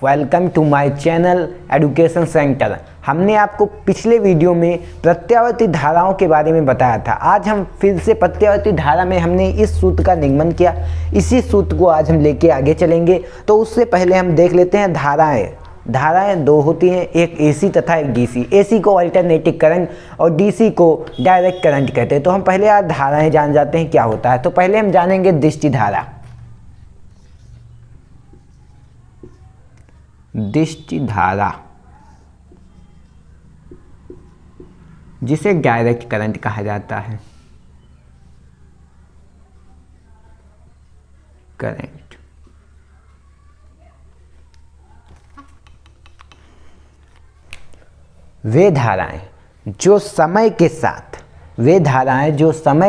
Welcome to my channel education centre. हमने आपको पिछले वीडियो में प्रत्यावर्ती धाराओं के बारे में बताया था। आज हम फिर से प्रत्यावर्ती धारा में हमने इस सूत्र का निगमन किया। इसी सूत्र को आज हम लेके आगे चलेंगे। तो उससे पहले हम देख लेते हैं धाराएं दो होती हैं, एक एसी तथा एक डीसी। एसी को अल्टरनेटिंग करंट और डीसी को डायरेक्ट करंट कहते हैं। तो हम पहले आज धाराएं जान जाते हैं क्या होता है। तो पहले हम जानेंगे दृष्टि धारा। दृष्टि धारा जिसे डायरेक्ट करंट कहा जाता है। करंट वे धाराएं जो समय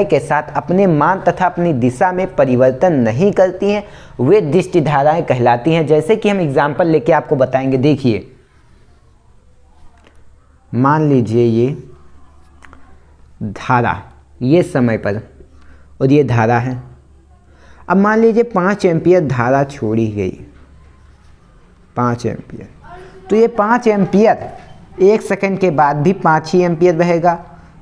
के साथ अपने मान तथा अपनी दिशा में परिवर्तन नहीं करती हैं, वे दृष्टि धाराएं कहलाती हैं। जैसे कि हम एग्जाम्पल लेके आपको बताएंगे। देखिए, मान लीजिए ये धारा, ये समय पर और ये धारा है। अब मान लीजिए 5 एम्पियर धारा छोड़ी गई, 5 एम्पियर। तो ये 5 एम्पियर 1 सेकंड के बाद भी 5 ही एम्पियर बहेगा,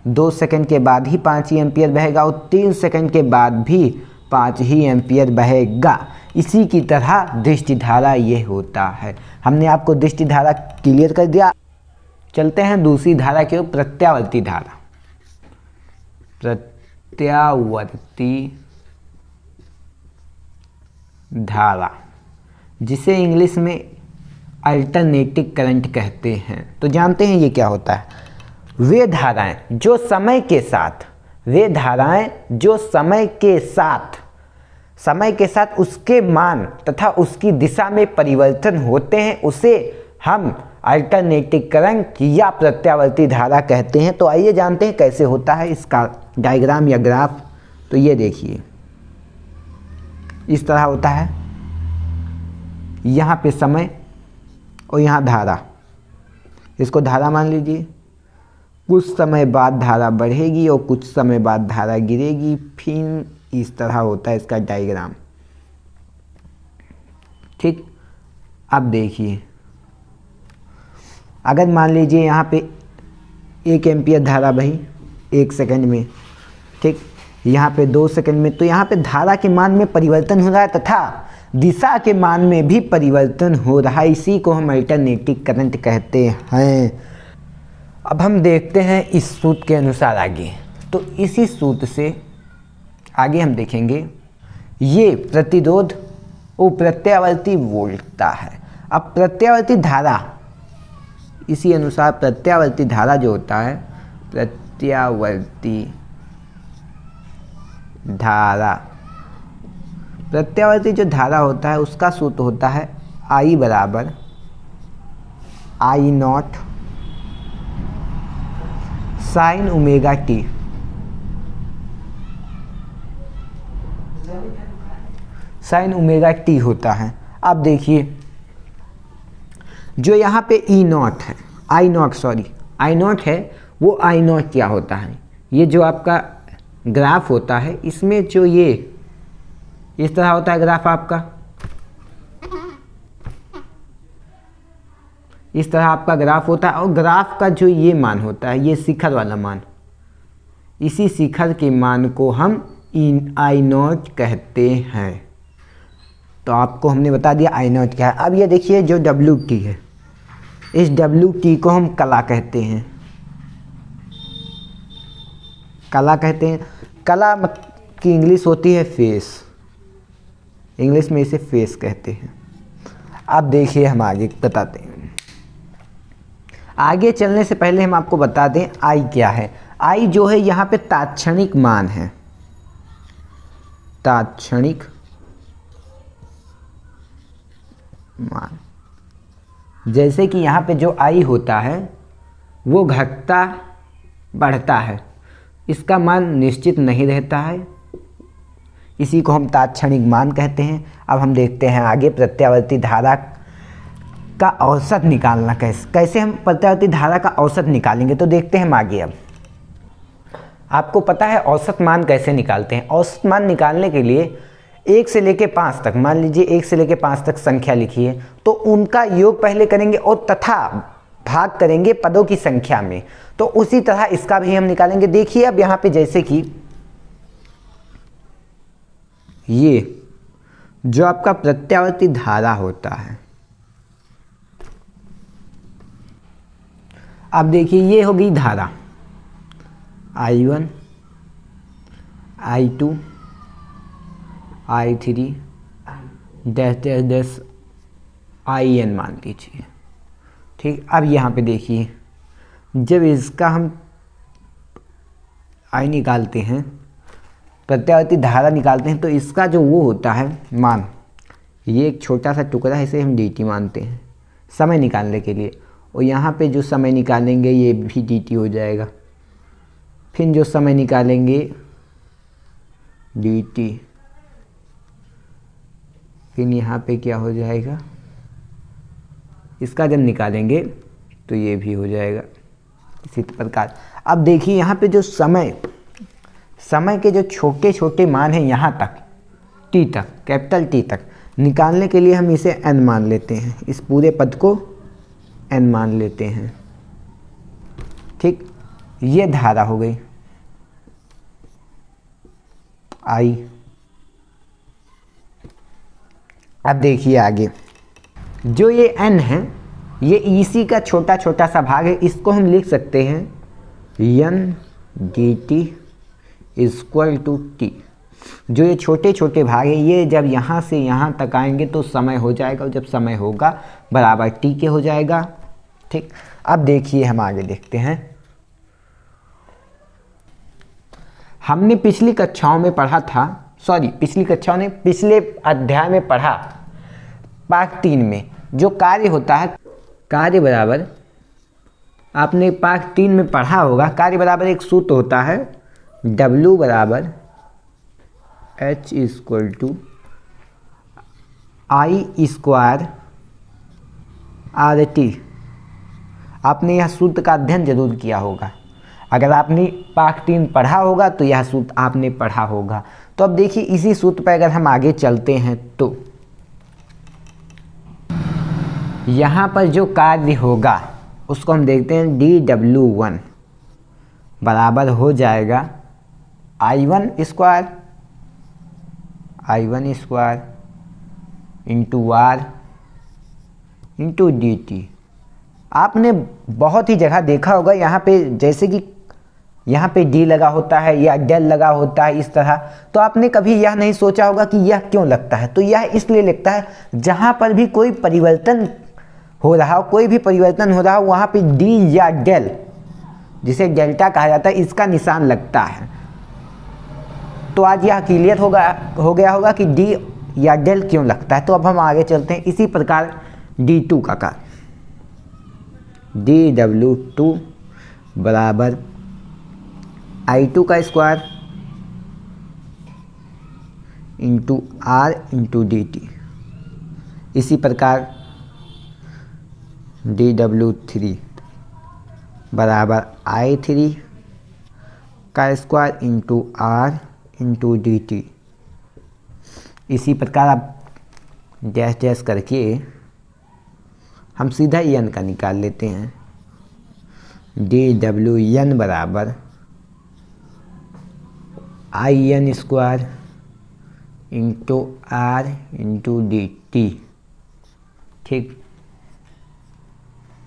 2 सेकंड के बाद ही 5 ही एम्पियर बहेगा और 3 सेकंड के बाद भी 5 ही एम्पियर बहेगा। इसी की तरह दृष्टि धारा ये होता है। हमने आपको दृष्टि धारा क्लियर कर दिया। चलते हैं दूसरी धारा के ऊपर, प्रत्यावर्ती धारा। प्रत्यावर्ती धारा जिसे इंग्लिश में अल्टरनेटिंग करंट कहते हैं। तो जानते हैं ये क्या होता है। वे धाराएं जो समय के साथ उसके मान तथा उसकी दिशा में परिवर्तन होते हैं, उसे हम अल्टरनेटिंग करंट या प्रत्यावर्ती धारा कहते हैं। तो आइए जानते हैं कैसे होता है इसका डायग्राम या ग्राफ। तो ये देखिए, इस तरह होता है। यहाँ पे समय और यहाँ धारा, इसको धारा मान लीजिए। कुछ समय बाद धारा बढ़ेगी और कुछ समय बाद धारा गिरेगी। फिर इस तरह होता है इसका डायग्राम। ठीक, अब देखिए, अगर मान लीजिए यहाँ पे 1 एम्पियर धारा बही 1 सेकंड में, ठीक, यहाँ पे 2 सेकंड में, तो यहाँ पे धारा के मान में परिवर्तन हो रहा है तथा दिशा के मान में भी परिवर्तन हो रहा है। इसी को हम अल्टरनेटिंग करंट कहते हैं। अब हम देखते हैं इस सूत्र के अनुसार आगे। तो इसी सूत्र से आगे हम देखेंगे ये प्रतिरोध वो प्रत्यावर्ती वोल्टता है। अब प्रत्यावर्ती धारा, इसी अनुसार प्रत्यावर्ती धारा जो होता है, प्रत्यावर्ती जो धारा होता है उसका सूत्र होता है I बराबर I0 sine omega T. Sine omega T होता है। अब देखिए, जो यहाँ पे I0 है, I0 है, वो I0 क्या होता है। ये जो आपका ग्राफ होता है, इसमें जो ये इस तरह होता है ग्राफ आपका, इस तरह आपका ग्राफ होता है। और ग्राफ का जो ये मान होता है, ये शिखर वाला मान, इसी शिखर के मान को हम I0 कहते हैं। तो आपको हमने बता दिया I0 क्या है। अब ये देखिए, जो WT है, इस WT को हम कला कहते हैं। कला की इंग्लिश होती है फेस। इंग्लिश में इसे फेस कहते हैं। अब देखिए, हम आगे बताते हैं। आगे चलने से पहले हम आपको बता दें I क्या है। I जो है यहाँ पे तात्क्षणिक मान है। तात्क्षणिक मान, जैसे कि यहाँ पे जो I होता है वो घटता बढ़ता है, इसका मान निश्चित नहीं रहता है। इसी को हम तात्क्षणिक मान कहते हैं। अब हम देखते हैं आगे प्रत्यावर्ती धारा का औसत निकालना कैसे हम प्रत्यावर्ती धारा का औसत निकालेंगे। तो देखते हैं हम आगे। अब आपको पता है औसत मान कैसे निकालते हैं। औसत मान निकालने के लिए 1 से लेके 5 तक, मान लीजिए 1 से लेके 5 तक संख्या लिखी है, तो उनका योग पहले करेंगे और तथा भाग करेंगे पदों की संख्या में। तो उसी तरह इसका भी हम निकालेंगे। देखिए अब यहाँ पे जैसे कि ये जो आपका प्रत्यावर्ती धारा होता है, अब देखिए ये हो गई धारा I1 I2 I3 dash dash dash IN मान लीजिए। ठीक, अब यहाँ पे देखिए जब इसका हम I निकालते हैं, प्रत्यावर्ती धारा निकालते हैं, तो इसका जो वो होता है मान, ये एक छोटा सा टुकड़ा है, इसे हम dt मानते हैं समय निकालने के लिए। और यहाँ पे जो समय निकालेंगे ये भी dt हो जाएगा, फिर जो समय निकालेंगे dt, फिर यहाँ पे क्या हो जाएगा, इसका जब निकालेंगे तो ये भी हो जाएगा इसी प्रकार। अब देखिए यहाँ पे जो समय के जो छोटे छोटे मान हैं यहाँ तक t तक, कैपिटल T तक निकालने के लिए हम इसे n मान लेते हैं, इस पूरे पद को n मान लेते हैं। ठीक, ये धारा हो गई I। अब देखिए आगे जो ये n है, ये इसी का छोटा छोटा सा भाग है, इसको हम लिख सकते हैं n dt equal to t। जो ये छोटे छोटे भाग है, ये जब यहाँ से यहाँ तक आएंगे तो समय हो जाएगा, और जब समय होगा बराबर t के हो जाएगा। ठीक, अब देखिए हम आगे देखते हैं। हमने पिछली कक्षाओं में पढ़ा था, पिछली कक्षाओं ने पिछले अध्याय में पढ़ा पाठ 3 में जो कार्य होता है, कार्य बराबर, आपने पाठ 3 में पढ़ा होगा, कार्य बराबर एक सूत्र होता है W बराबर H equal to I square RT। आपने यह सूत्र का अध्ययन जरूर किया होगा, अगर आपने पाठ 3 पढ़ा होगा तो यह सूत्र आपने पढ़ा होगा। तो अब देखिए इसी सूत्र पर अगर हम आगे चलते हैं तो यहाँ पर जो कार्य होगा उसको हम देखते हैं dW1 बराबर हो जाएगा I1 square into R into dt। आपने बहुत ही जगह देखा होगा यहाँ पे, जैसे कि यहाँ पे d लगा होता है या डेल लगा होता है इस तरह, तो आपने कभी यह नहीं सोचा होगा कि यह क्यों लगता है। तो यह इसलिए लगता है जहाँ पर भी कोई परिवर्तन हो रहा हो, कोई भी परिवर्तन हो रहा हो, वहाँ पे d या डेल, जिसे डेल्टा कहा जाता है, इसका निशान लगता है। तो आज यह क्लियर हो गया होगा कि d या डेल क्यों लगता है। तो अब हम आगे चलते हैं। इसी प्रकार d2 का कार्य dW2 बराबर I2 का square into R into dt। इसी प्रकार dW3 बराबर I3 का square into R into dt। इसी प्रकार आप डैश डैश करके हम सीधा n का निकाल लेते हैं। dWn बराबर IN square into R into dt। ठीक,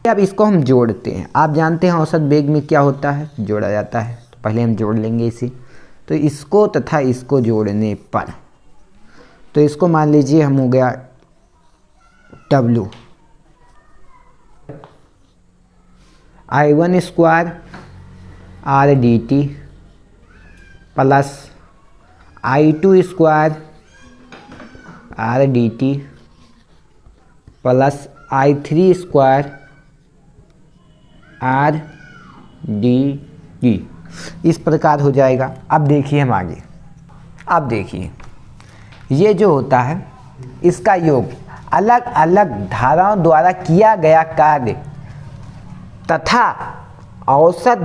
अब इसको हम जोड़ते हैं। आप जानते हैं औसत वेग में क्या होता है, जोड़ा जाता है। तो पहले हम जोड़ लेंगे इसे, तो इसको तथा इसको जोड़ने पर, तो इसको मान लीजिए हम हो गया W I1 square R dt plus I2 square R dt plus I3 square R dt। इस प्रकार हो जाएगा। अब देखिए हम आगे, अब देखिए ये जो होता है इसका योग अलग अलग धाराओं द्वारा किया गया कार्य तथा औसत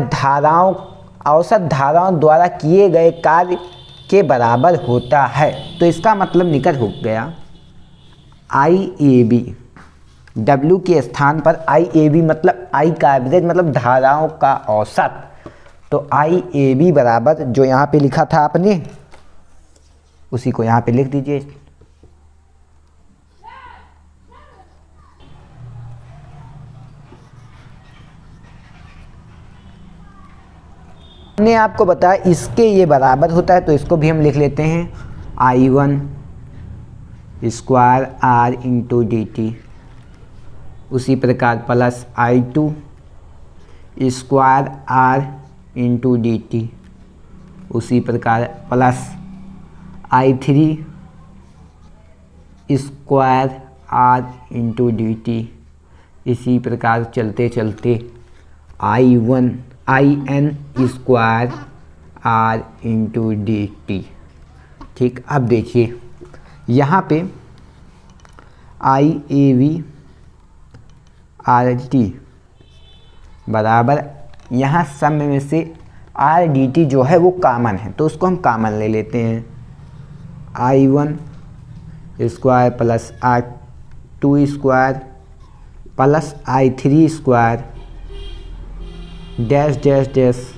धाराओं द्वारा किए गए कार्य के बराबर होता है। तो इसका मतलब निकल हो गया IAB, W के स्थान पर IAB मतलब I का एवरेज मतलब धाराओं का औसत। तो IAB बराबर जो यहाँ पे लिखा था आपने उसी को यहाँ पे लिख दीजिए। हमने आपको बताया इसके ये बराबर होता है, तो इसको भी हम लिख लेते हैं I1 square R into dt, उसी प्रकार plus I2 square R into dt, उसी प्रकार plus I3 square R into dt, इसी प्रकार चलते चलते IN square R into dt। ठीक, अब देखिए यहाँ पे IAB RT बराबर, यहाँ सम में से RDT जो है वो कॉमन है, तो उसको हम कॉमन ले लेते हैं। I1 square plus R2 square plus I3 square dash dash dash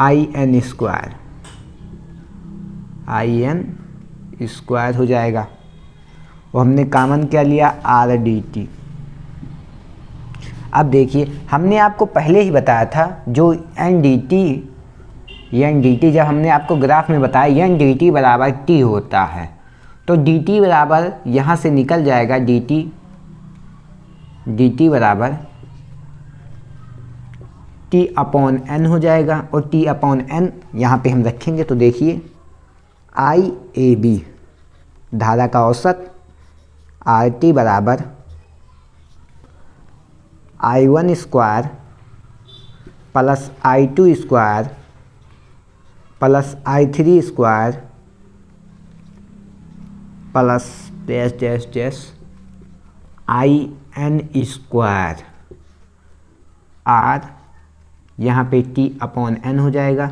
IN square, IN square हो जाएगा। और हमने कॉमन क्या लिया RDT। अब देखिए हमने आपको पहले ही बताया था जो NDT जब हमने आपको ग्राफ में बताया NDT बराबर T होता है, तो DT बराबर यहाँ से निकल जाएगा DT बराबर T अपॉन N हो जाएगा। और T अपॉन N यहाँ पे हम रखेंगे तो देखिए IAB धारा का औसत RT बराबर I1 square plus I2 square plus I3 square plus dash dash dash IN square R, यहाँ पे T अपॉन N हो जाएगा।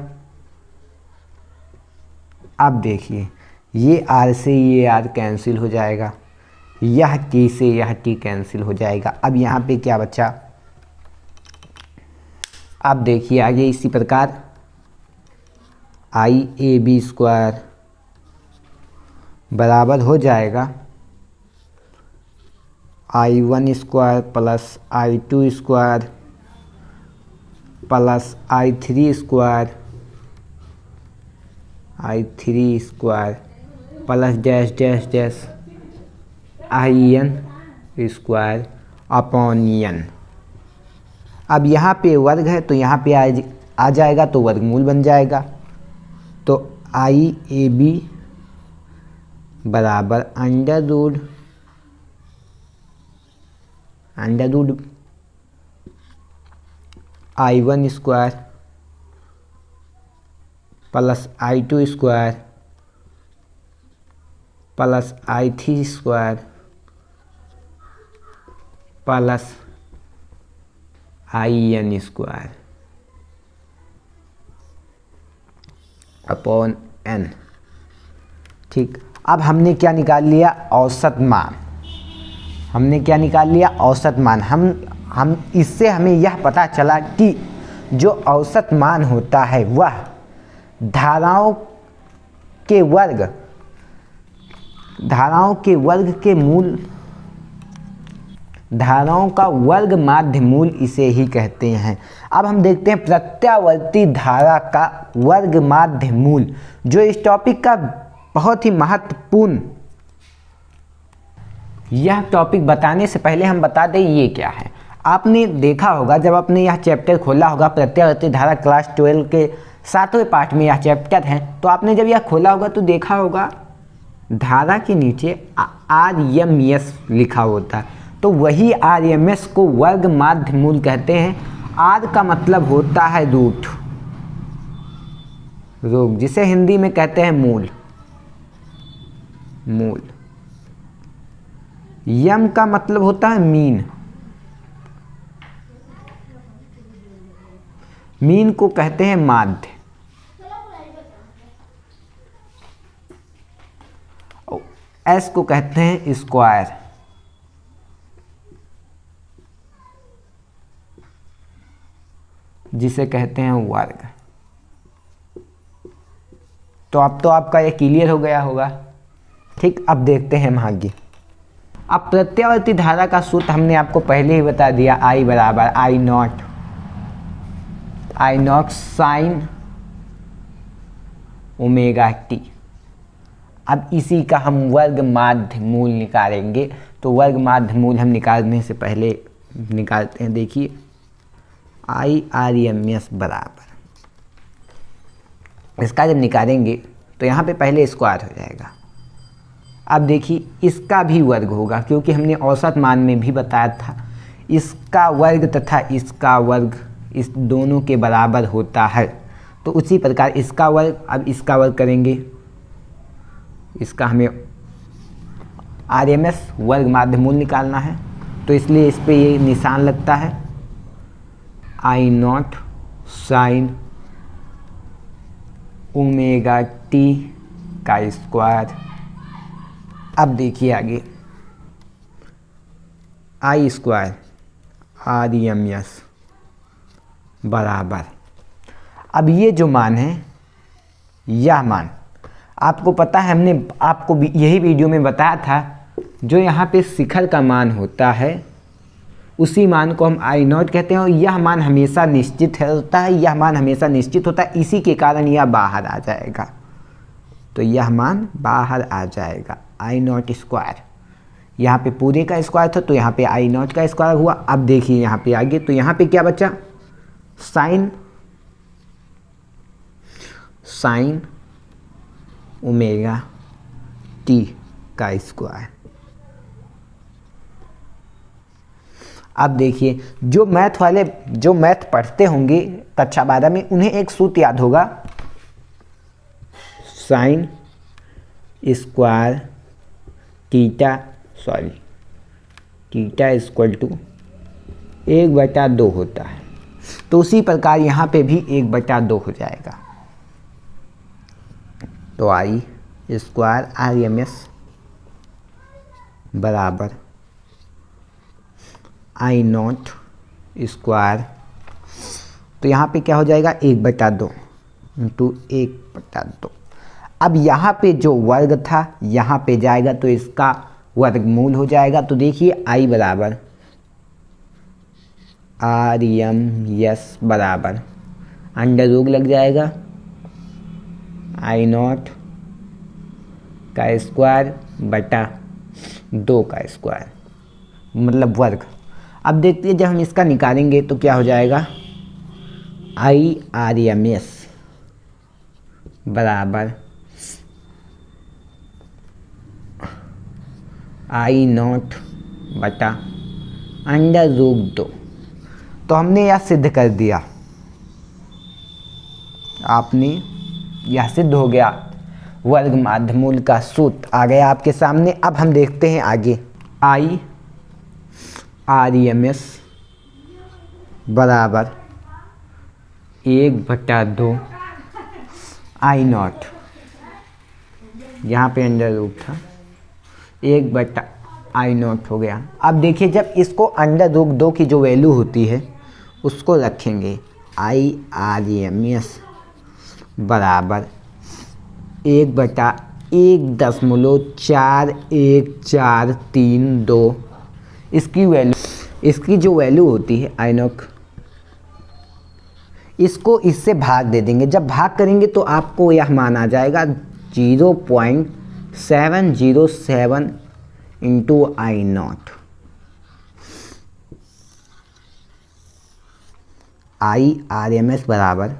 अब देखिए ये R से ये R कैंसिल हो जाएगा, यह T से यह T कैंसिल हो जाएगा। अब यहाँ पे क्या बचा, अब देखिए आगे इसी प्रकार IAB स्क्वायर बराबर हो जाएगा I1 square plus I2 square plus I3 square plus dash dash dash IN square upon N। अब यहाँ पे वर्ग है तो यहाँ पे आ जाएगा तो वर्गमूल बन जाएगा। तो IAB बराबर under root I1 square plus I2 square plus I3 square plus IN square upon N। ठीक, अब हमने क्या निकाल लिया, औसत मान। हमने क्या निकाल लिया, औसत मान। हम इससे हमें यह पता चला कि जो औसत मान होता है वह धाराओं के मूल, धाराओं का वर्ग माध्य मूल इसे ही कहते हैं। अब हम देखते हैं प्रत्यावर्ती धारा का वर्ग माध्य मूल, जो इस टॉपिक का बहुत ही महत्वपूर्ण। यह टॉपिक बताने से पहले हम बता दें ये क्या है। आपने देखा होगा जब आपने यह चैप्टर खोला होगा, प्रत्यावर्ती धारा क्लास 12 के 7वें पाठ में यह चैप्टर है, तो आपने जब यह खोला होगा तो देखा होगा धारा के नीचे RMS लिखा होता है। तो वही RMS को वर्ग माध्य मूल कहते हैं। R का मतलब होता है रूट, जिसे हिंदी में कहते हैं मूल। M का मतलब होता है मीन को कहते हैं माध्य। एस को कहते हैं स्क्वायर, जिसे कहते हैं वर्ग। तो अब तो आपका ये क्लियर हो गया होगा। ठीक, अब देखते हैं हम आगे। अब प्रत्यावर्ती धारा का सूत्र हमने आपको पहले ही बता दिया, I बराबर I not sine omega T. अब इसी का हम वर्ग माध्य मूल निकालेंगे। तो वर्ग माध्य मूल हम निकालने से पहले निकालते हैं। देखिए IRMS बराबर, इसका जब निकालेंगे तो यहाँ पे पहले स्क्वायर हो जाएगा। अब देखिए इसका भी वर्ग होगा, क्योंकि हमने औसत मान में भी बताया था इसका वर्ग तथा इसका वर्ग इस दोनों के बराबर होता है। तो उसी प्रकार इसका वर्ग, अब इसका वर्ग करेंगे, इसका हमें RMS वर्ग माध्य मूल निकालना है। तो इसलिए इस पे ये निशान लगता है I not sine omega T का स्क्वायर। अब देखिए आगे I स्क्वायर RMS बराबर, अब ये जो मान है, यह मान आपको पता है, हमने आपको यही वीडियो में बताया था, जो यहाँ पे शिखर का मान होता है उसी मान को हम I नॉट कहते हैं। और यह मान हमेशा निश्चित होता है, यह मान हमेशा निश्चित होता है, इसी के कारण यह बाहर आ जाएगा। तो यह मान बाहर आ जाएगा I नॉट स्क्वायर। यहाँ पे पूरे का स्क्वायर था, तो यहाँ पे I नॉट का स्क्वायर हुआ। अब देखिए यहाँ पे आगे, तो यहाँ पे क्या बचा, साइन ओमेगा टी का स्क्वायर। अब देखिए जो मैथ पढ़ते होंगे कक्षा 12 में, उन्हें एक सूत्र याद होगा, sine square theta equal to 1/2 होता है। तो उसी प्रकार यहाँ पे भी 1/2 हो जाएगा। तो I स्क्वायर RMS बराबर I नॉट स्क्वायर, तो यहाँ पे क्या हो जाएगा 1/2 इंटू 1/2। अब यहाँ पे जो वर्ग था यहाँ पे जाएगा, तो इसका वर्गमूल हो जाएगा। तो देखिए I बराबर RMS बराबर अंडर रूट लग जाएगा I नॉट का स्क्वायर बटा 2 का स्क्वायर, मतलब वर्ग। अब देखते हैं जब हम इसका निकालेंगे तो क्या हो जाएगा, IRMS बराबर I नॉट बटा अंडर रूट 2। तो हमने यह सिद्ध कर दिया, आपने यह सिद्ध हो गया, वर्ग माध्य मूल का सूत्र आ गया आपके सामने। अब हम देखते हैं आगे, IRMS बराबर 1/2 I नॉट, यहाँ पे अंडर रूट था, 1/I नॉट हो गया। अब देखिए जब इसको अंडर रूट 2 की जो वैल्यू होती है उसको रखेंगे, IRMS बराबर 1/1.4142 इसकी जो वैल्यू होती है I नॉट, इसको इससे भाग दे देंगे। जब भाग करेंगे तो आपको यह मान आ जाएगा 0.707 इंटू I नॉट। IRMS बराबर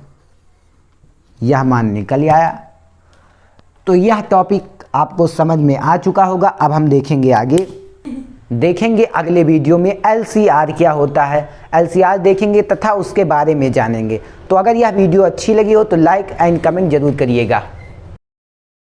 यह मान निकल आया। तो यह टॉपिक आपको समझ में आ चुका होगा। अब हम देखेंगे आगे, देखेंगे अगले वीडियो में LCR क्या होता है, LCR देखेंगे तथा उसके बारे में जानेंगे। तो अगर यह वीडियो अच्छी लगी हो तो लाइक एंड कमेंट जरूर करिएगा।